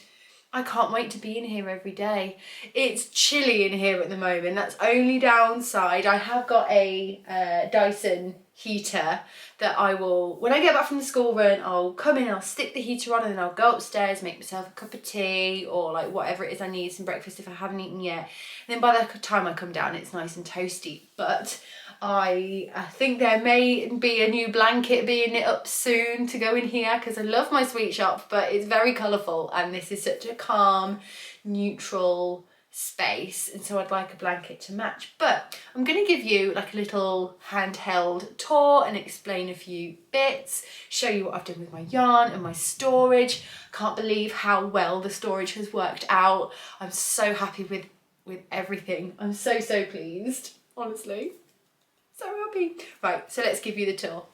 I can't wait to be in here every day. It's chilly in here at the moment. That's only downside. I have got a Dyson heater that I will, when I get back from the school run, I'll come in, I'll stick the heater on and then I'll go upstairs, make myself a cup of tea or like whatever it is I need, some breakfast if I haven't eaten yet. And then by the time I come down, it's nice and toasty. But I think there may be a new blanket being knit up soon to go in here because I love my sweet shop, but it's very colourful and this is such a calm, neutral space, and so I'd like a blanket to match. But I'm going to give you like a little handheld tour and explain a few bits, show you what I've done with my yarn and my storage. Can't believe how well the storage has worked out. I'm so happy with everything. I'm so pleased, honestly. So happy. Right, so let's give you the tour.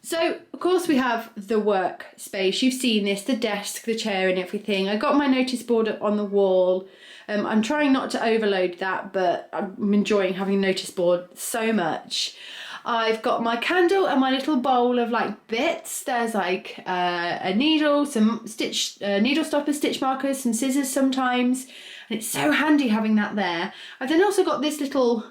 So, of course, we have the workspace. You've seen this, the desk, the chair and everything. I got my notice board up on the wall. I'm trying not to overload that, but I'm enjoying having a notice board so much. I've got my candle and my little bowl of like bits. There's like a needle, some needle stoppers, stitch markers, some scissors sometimes. And it's so handy having that there. I've then also got this little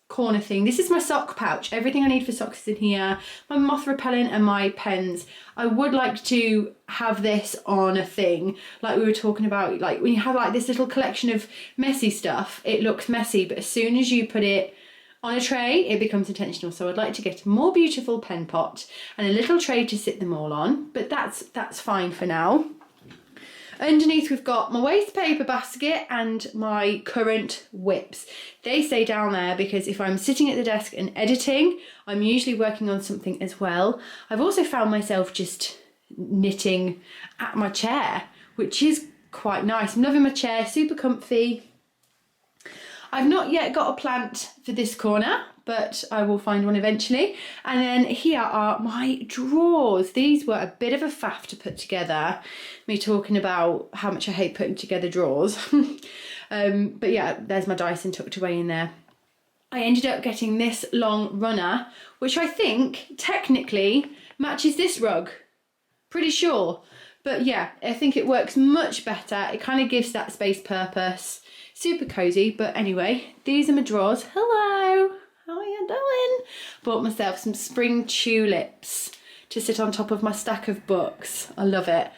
corner thing. This is my sock pouch. Everything I need for socks is in here. My moth repellent and my pens. I would like to have this on a thing like we were talking about, like when you have like this little collection of messy stuff, it looks messy, but as soon as you put it on a tray it becomes intentional. So I'd like to get a more beautiful pen pot and a little tray to sit them all on, but that's fine for now. Underneath we've got my waste paper basket and my current whips. They stay down there because if I'm sitting at the desk and editing, I'm usually working on something as well. I've also found myself just knitting at my chair, which is quite nice. I'm loving my chair, super comfy. I've not yet got a plant for this corner, but I will find one eventually. And then here are my drawers. These were a bit of a faff to put together. Me talking about how much I hate putting together drawers. But yeah, there's my Dyson tucked away in there. I ended up getting this long runner, which I think technically matches this rug. Pretty sure. But yeah, I think it works much better. It kind of gives that space purpose. Super cozy, but anyway, these are my drawers. Hello, how are you doing? Bought myself some spring tulips to sit on top of my stack of books. I love it.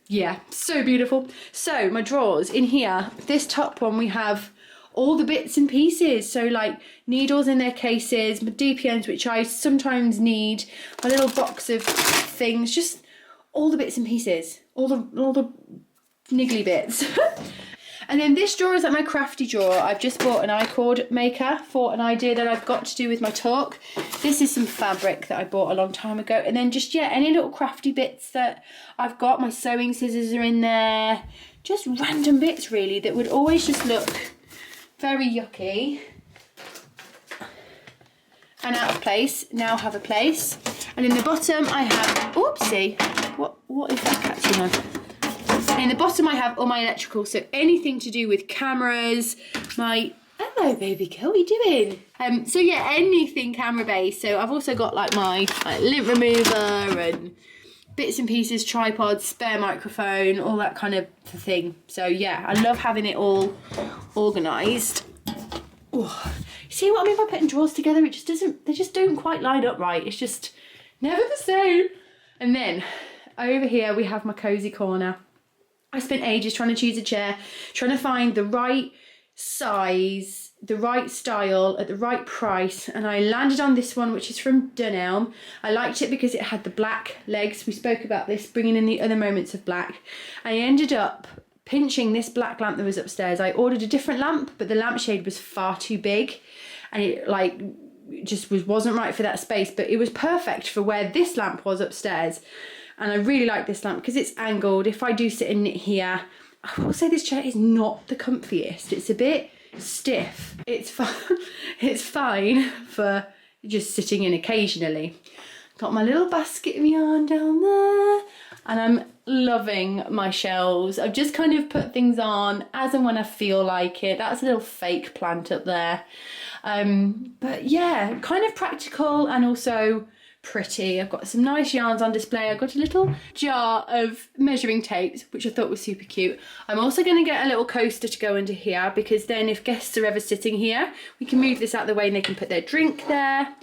Yeah, so beautiful. So my drawers in here, this top one we have all the bits and pieces. So like needles in their cases, my DPNs, which I sometimes need, my little box of things, just all the bits and pieces, all the niggly bits. And then this drawer is like my crafty drawer. I've just bought an I-cord maker for an idea that I've got to do with my talk. This is some fabric that I bought a long time ago. And then just, yeah, any little crafty bits that I've got. My sewing scissors are in there. Just random bits, really, that would always just look very yucky and out of place. Now have a place. And in the bottom I have, oopsie, what is that catching on? And in the bottom I have all my electrical, so anything to do with cameras, hello baby girl, what are you doing? So yeah, anything camera based. So I've also got like my lint remover and bits and pieces, tripods, spare microphone, all that kind of thing. So yeah, I love having it all organised. Oh, see what I mean by putting drawers together? They just don't quite line up right. It's just never the same. And then over here we have my cosy corner. I spent ages trying to choose a chair, trying to find the right size, the right style at the right price, and I landed on this one, which is from Dunelm. I liked it because it had the black legs. We spoke about this, bringing in the other moments of black. I ended up pinching this black lamp that was upstairs. I ordered a different lamp, but the lampshade was far too big, and it like just wasn't right for that space, but it was perfect for where this lamp was upstairs. And I really like this lamp because it's angled. If I do sit in it here, I will say this chair is not the comfiest. It's a bit stiff. It's fine for just sitting in occasionally. Got my little basket of yarn down there, and I'm loving my shelves. I've just kind of put things on as and when I feel like it. That's a little fake plant up there. But yeah, kind of practical and also pretty. I've got some nice yarns on display. I've got a little jar of measuring tapes, which I thought was super cute. I'm also going to get a little coaster to go under here, because then if guests are ever sitting here, we can move this out of the way and they can put their drink there.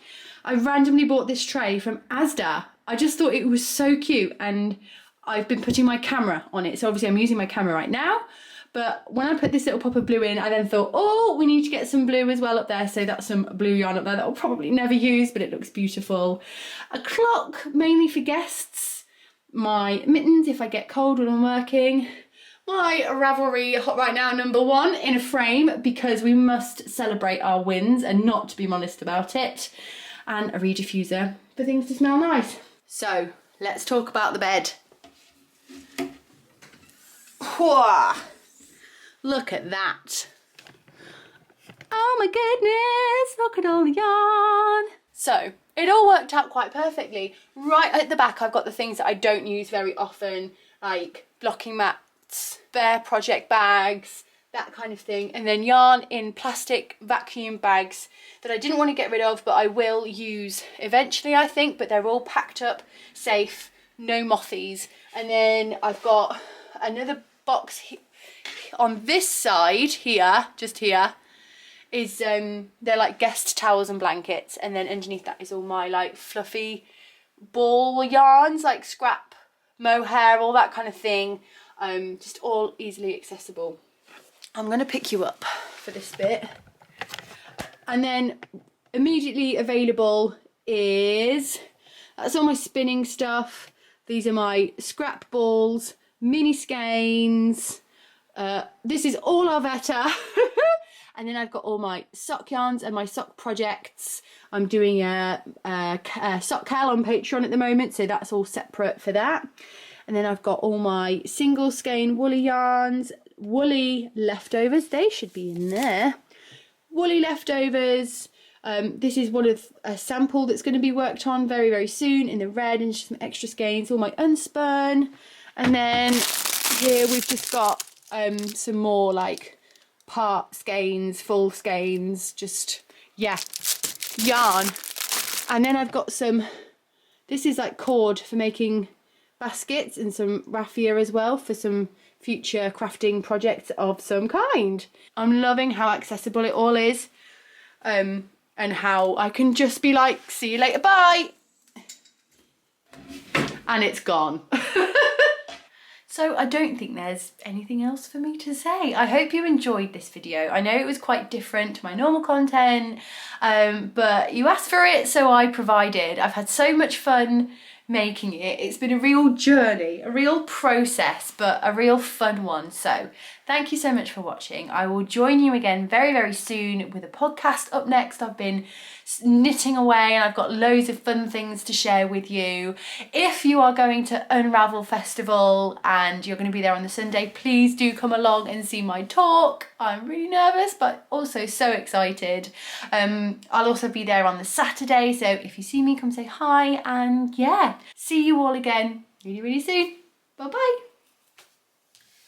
I randomly bought this tray from Asda. I just thought it was so cute, and I've been putting my camera on it. So obviously I'm using my camera right now, but when I put this little pop of blue in, I then thought, oh, we need to get some blue as well up there. So that's some blue yarn up there that I'll probably never use, but it looks beautiful. A clock, mainly for guests. My mittens if I get cold when I'm working. My Ravelry Hot Right Now #1 in a frame, because we must celebrate our wins and not to be modest about it. And a reed diffuser for things to smell nice. So let's talk about the bed. Whoa. Look at that. Oh my goodness, look at all the yarn. So it all worked out quite perfectly. Right at the back I've got the things that I don't use very often, like blocking mats, spare project bags, that kind of thing, and then yarn in plastic vacuum bags that I didn't want to get rid of, but I will use eventually, I think, but they're all packed up, safe, no mothies. And then I've got another box on this side here, just here, is they're like guest towels and blankets, and then underneath that is all my like fluffy ball yarns, like scrap, mohair, all that kind of thing, just all easily accessible. I'm going to pick you up for this bit. And then immediately available is, that's all my spinning stuff. These are my scrap balls, mini skeins. This is all Arvetta. And then I've got all my sock yarns and my sock projects. I'm doing a sock cal on Patreon at the moment, so that's all separate for that. And then I've got all my single skein woolly yarns, woolly leftovers, they should be in there. Woolly leftovers. This is one of a sample that's going to be worked on very, very soon in the red, and just some extra skeins, all my unspun. And then here we've just got some more like part skeins, full skeins, just, yeah, yarn. And then I've got some, this is like cord for making baskets, and some raffia as well for some future crafting projects of some kind. I'm loving how accessible it all is, and how I can just be like, see you later, bye, and it's gone. So I don't think there's anything else for me to say. I hope you enjoyed this video. I know it was quite different to my normal content, but you asked for it, so I provided. I've had so much fun making it. It's been a real journey, a real process, but a real fun one. So thank you so much for watching. I will join you again very, very soon with a podcast up next. I've been knitting away and I've got loads of fun things to share with you. If you are going to Unravel Festival and you're going to be there on the Sunday, please do come along and see my talk. I'm really nervous, but also so excited. I'll also be there on the Saturday, so if you see me, come say hi, and yeah, see you all again really, really soon. Bye bye.